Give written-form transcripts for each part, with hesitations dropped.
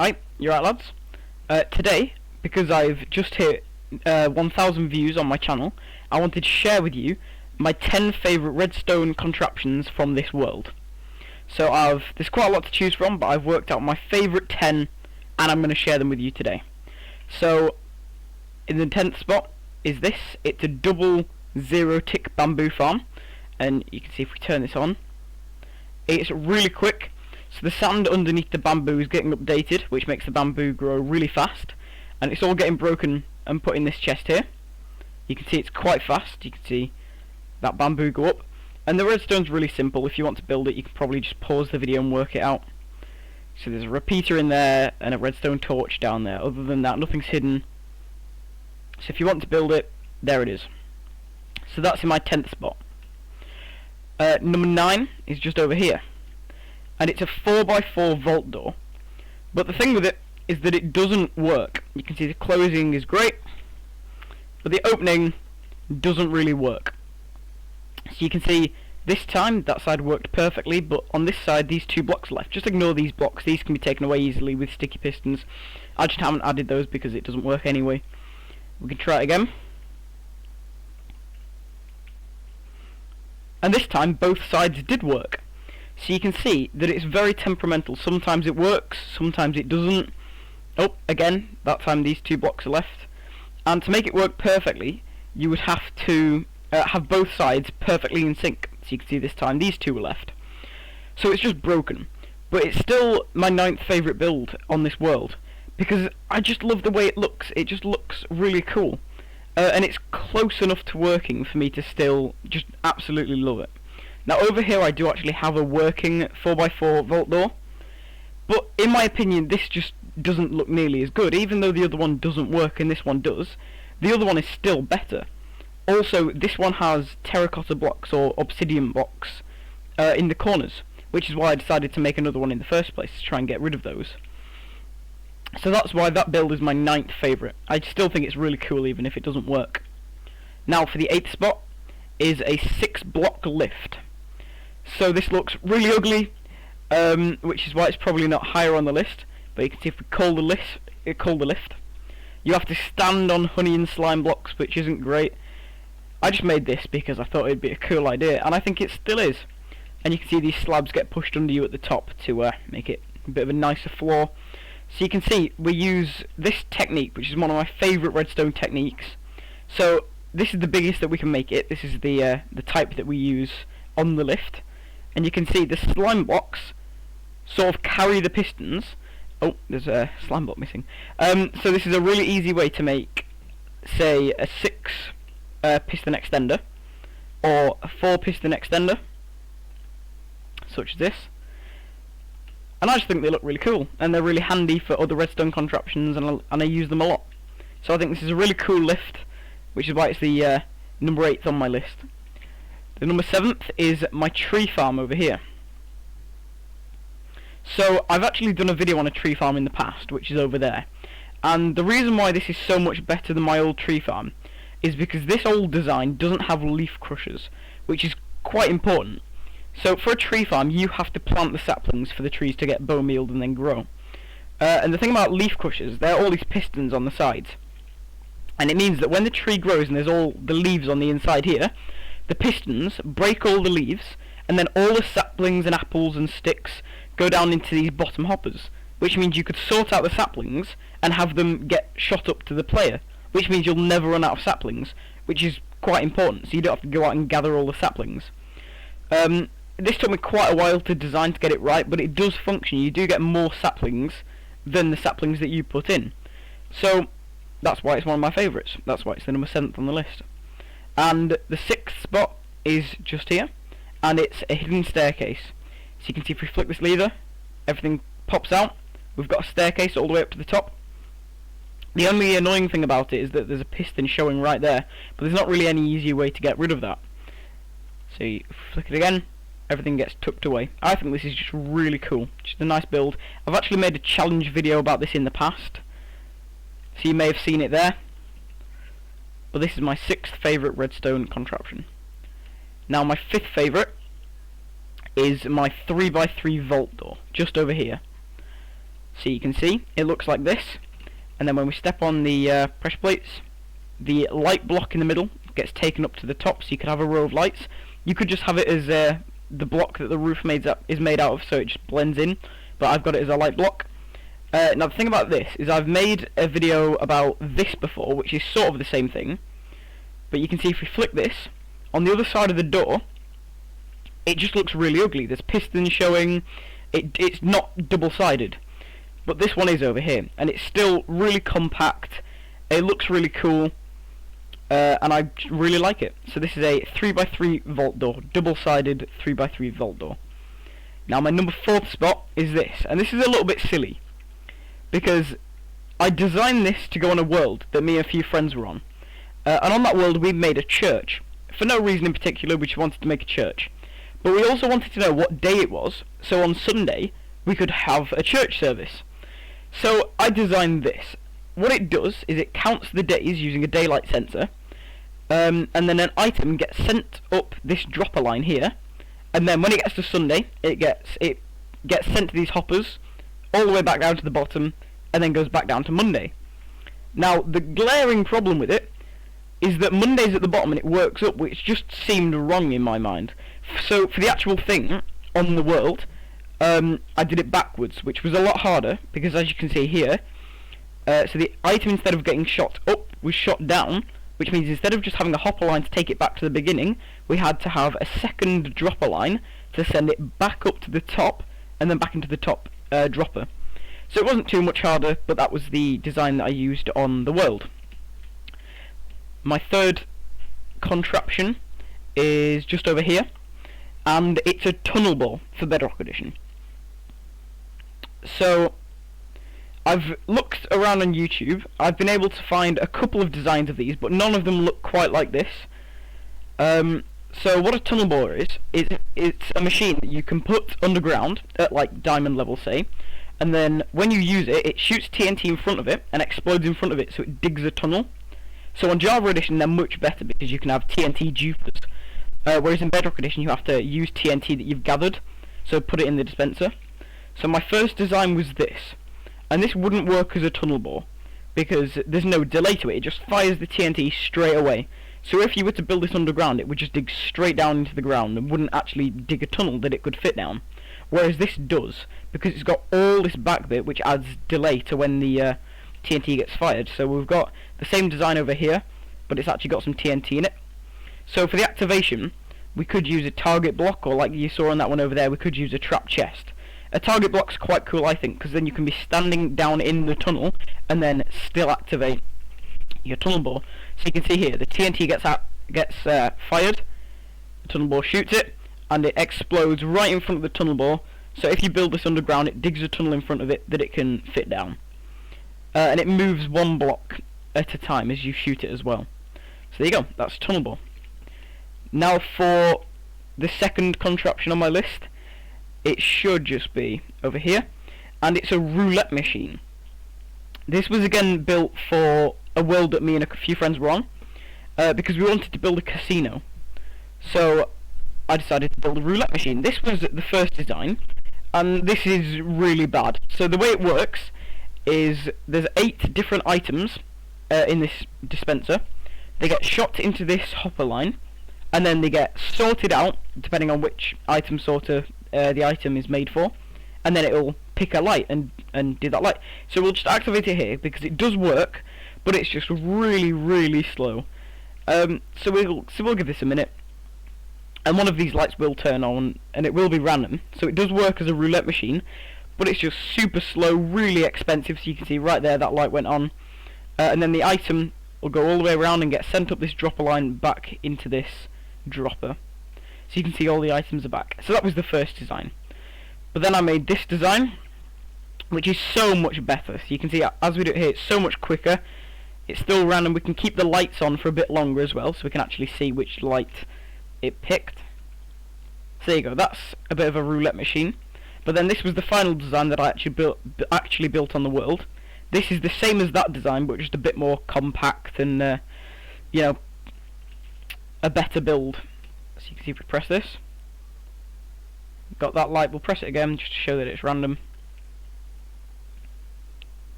Hi, you're right, lads. Today, because I've just hit 1,000 views on my channel, I wanted to share with you my 10 favourite redstone contraptions from this world. So there's quite a lot to choose from, but I've worked out my favourite 10, and I'm going to share them with you today. So, in the 10th spot is this. It's a double zero-tick bamboo farm, and you can see if we turn this on, it's really quick. So the sand underneath the bamboo is getting updated, which makes the bamboo grow really fast, and it's all getting broken and put in this chest here. You can see it's quite fast. You can see that bamboo go up, and the redstone's really simple. If you want to build it, you can probably just pause the video and work it out. So there's a repeater in there and a redstone torch down there. Other than that, nothing's hidden. So if you want to build it, there it is. So that's in my 10th spot. Number 9 is just over here, and it's a 4x4 vault door. But the thing with it is that it doesn't work. You can see the closing is great, but the opening doesn't really work. So you can see this time that side worked perfectly, but on this side these two blocks left. Just ignore these blocks. These can be taken away easily with sticky pistons. I just haven't added those because it doesn't work anyway. We can try it again. And this time both sides did work. So you can see that it's very temperamental. Sometimes it works, sometimes it doesn't. Oh, again, that time these two blocks are left. And to make it work perfectly, you would have to have both sides perfectly in sync. So you can see this time these two were left. So it's just broken. But it's still my 9th favourite build on this world, because I just love the way it looks. It just looks really cool. And it's close enough to working for me to still just absolutely love it. Now over here I do actually have a working 4x4 vault door, but in my opinion this just doesn't look nearly as good. Even though the other one doesn't work and this one does, the other one is still better. Also, this one has terracotta blocks or obsidian blocks in the corners, which is why I decided to make another one in the first place, to try and get rid of those. So that's why that build is my 9th favourite. I still think it's really cool even if it doesn't work. Now for the 8th spot is a 6-block lift. So this looks really ugly, which is why it's probably not higher on the list. But you can see if we call the lift, you have to stand on honey and slime blocks, which isn't great. I just made this because I thought it'd be a cool idea, and I think it still is. And you can see these slabs get pushed under you at the top to make it a bit of a nicer floor. So you can see we use this technique, which is one of my favourite redstone techniques. So this is the biggest that we can make it. This is the type that we use on the lift, and you can see the slime blocks sort of carry the pistons. Oh, there's a slime block missing. So this is a really easy way to make, say, a 6 piston extender or a 4 piston extender, such as this. And I just think they look really cool, and they're really handy for other redstone contraptions, and I use them a lot. So I think this is a really cool lift, which is why it's the number 8th on my list. The number 7th is my tree farm over here. So I've actually done a video on a tree farm in the past, which is over there. And the reason why this is so much better than my old tree farm is because this old design doesn't have leaf crushers, which is quite important. So for a tree farm, you have to plant the saplings for the trees to get bone mealed and then grow. And the thing about leaf crushers, there are all these pistons on the sides. And it means that when the tree grows and there's all the leaves on the inside here, the pistons break all the leaves, and then all the saplings and apples and sticks go down into these bottom hoppers, which means you could sort out the saplings and have them get shot up to the player, which means you'll never run out of saplings, which is quite important, so you don't have to go out and gather all the saplings. This took me quite a while to design to get it right, but it does function. You do get more saplings than the saplings that you put in. So that's why it's one of my favourites. That's why it's the number 7th on the list. And the 6th spot is just here, and it's a hidden staircase. So you can see if we flick this lever, everything pops out. We've got a staircase all the way up to the top. The only annoying thing about it is that there's a piston showing right there, but there's not really any easy way to get rid of that. So you flick it again, everything gets tucked away. I think this is just really cool, just a nice build. I've actually made a challenge video about this in the past, so you may have seen it there. But this is my 6th favourite redstone contraption. Now my 5th favourite is my 3x3 vault door, just over here. So you can see it looks like this, and then when we step on the pressure plates, the light block in the middle gets taken up to the top, so you could have a row of lights. You could just have it as the block that the roof is made out of, so it just blends in, but I've got it as a light block. Now the thing about this is I've made a video about this before, which is sort of the same thing, but you can see if we flick this, on the other side of the door, it just looks really ugly. There's pistons showing, it's not double-sided, but this one is over here, and it's still really compact, it looks really cool, and I really like it. So this is a 3x3 vault door, double-sided 3x3 vault door. Now my number 4th spot is this, and this is a little bit silly, because I designed this to go on a world that me and a few friends were on, and on that world we made a church. For no reason in particular, we just wanted to make a church. But we also wanted to know what day it was, so on Sunday we could have a church service. So I designed this. What it does is it counts the days using a daylight sensor, and then an item gets sent up this dropper line here, and then when it gets to Sunday, it gets sent to these hoppers, all the way back down to the bottom, and then goes back down to Monday. Now, the glaring problem with it is that Monday's at the bottom and it works up, which just seemed wrong in my mind. So, for the actual thing on the world, I did it backwards, which was a lot harder, because as you can see here, so the item, instead of getting shot up, was shot down, which means instead of just having a hopper line to take it back to the beginning, we had to have a second dropper line to send it back up to the top, and then back into the top dropper. So it wasn't too much harder, but that was the design that I used on the world. My 3rd contraption is just over here, and it's a tunnel bore for Bedrock Edition. So I've looked around on YouTube. I've been able to find a couple of designs of these, but none of them look quite like this. So what a tunnel bore is it's a machine that you can put underground at like diamond level, say, and then when you use it, it shoots TNT in front of it and explodes in front of it, so it digs a tunnel. So on Java Edition they're much better because you can have TNT dupers, whereas in Bedrock Edition you have to use TNT that you've gathered, so put it in the dispenser. So my first design was this, and this wouldn't work as a tunnel bore because there's no delay to it, it just fires the TNT straight away. So if you were to build this underground, it would just dig straight down into the ground and wouldn't actually dig a tunnel that it could fit down. Whereas this does, because it's got all this back bit which adds delay to when the TNT gets fired. So we've got the same design over here, but it's actually got some TNT in it. So for the activation, we could use a target block, or like you saw on that one over there, we could use a trap chest. A target block's quite cool, I think, because then you can be standing down in the tunnel and then still activate your tunnel bore. So you can see here, the TNT gets fired, the tunnel bore shoots it, and it explodes right in front of the tunnel bore. So if you build this underground, it digs a tunnel in front of it that it can fit down. And it moves one block at a time as you shoot it as well. So there you go, that's tunnel bore. Now for the 2nd contraption on my list, it should just be over here, and it's a roulette machine. This was again built for a world that me and a few friends were on, because we wanted to build a casino. So I decided to build a roulette machine. This was the first design, and this is really bad. So the way it works is there's 8 different items in this dispenser. They get shot into this hopper line, and then they get sorted out depending on which item sorter the item is made for, and then it will pick a light and do that light. So we'll just activate it here because it does work, but it's just really slow. So we'll give this a minute, and one of these lights will turn on, and it will be random. So it does work as a roulette machine, but it's just super slow, really expensive. So you can see right there that light went on, and then the item will go all the way around and get sent up this dropper line back into this dropper. So you can see all the items are back. So that was the first design. But then I made this design, which is so much better. So you can see as we do it here, it's so much quicker. It's still random. We can keep the lights on for a bit longer as well, so we can actually see which light it picked. So there you go, that's a bit of a roulette machine. But then this was the final design that I actually built on the world. This is the same as that design, but just a bit more compact and, you know, a better build. So you can see if we press this, got that light, we'll press it again just to show that it's random.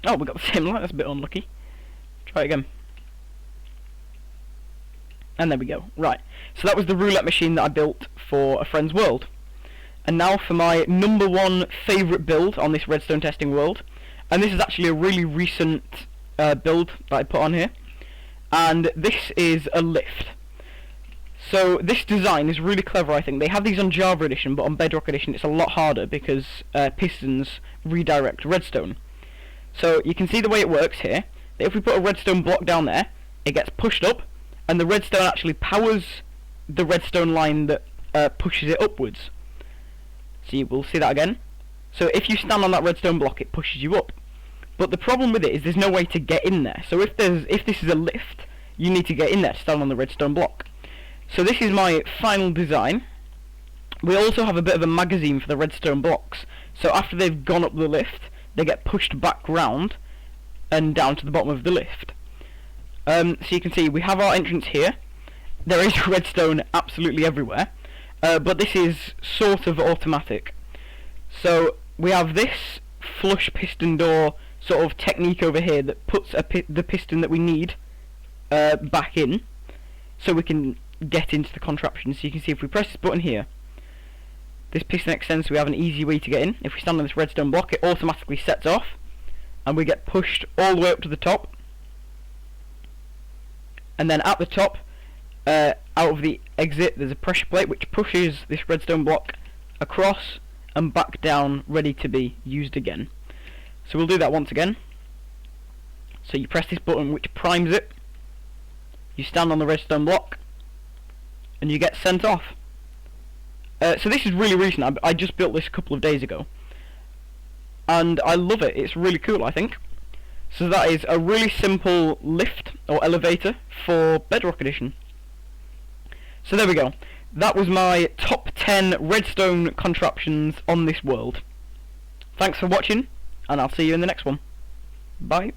Oh, we got the same light, that's a bit unlucky. Try it again. And there we go. Right, so that was the roulette machine that I built for a friend's world. And now for my number one favourite build on this redstone testing world. And this is actually a really recent build that I put on here. And this is a lift. So this design is really clever, I think. They have these on Java Edition, but on Bedrock Edition it's a lot harder because pistons redirect redstone. So you can see the way it works here. That if we put a redstone block down there, it gets pushed up, and the redstone actually powers the redstone line that pushes it upwards. So you will see that again. So if you stand on that redstone block, it pushes you up. But the problem with it is there's no way to get in there. So if this is a lift, you need to get in there to stand on the redstone block. So this is my final design. We also have a bit of a magazine for the redstone blocks. So after they've gone up the lift, they get pushed back round and down to the bottom of the lift. So you can see we have our entrance here. There is redstone absolutely everywhere, but this is sort of automatic. So we have this flush piston door sort of technique over here that puts the piston that we need back in, so we can get into the contraption. So you can see if we press this button here, this piston extends, so we have an easy way to get in. If we stand on this redstone block, it automatically sets off, and we get pushed all the way up to the top. And then at the top, out of the exit, there's a pressure plate which pushes this redstone block across and back down, ready to be used again. So we'll do that once again. So you press this button which primes it, you stand on the redstone block, and you get sent off. So this is really recent. I just built this a couple of days ago, and I love it. It's really cool, I think. So that is a really simple lift or elevator for Bedrock Edition. So there we go. That was my top 10 redstone contraptions on this world. Thanks for watching, and I'll see you in the next one. Bye.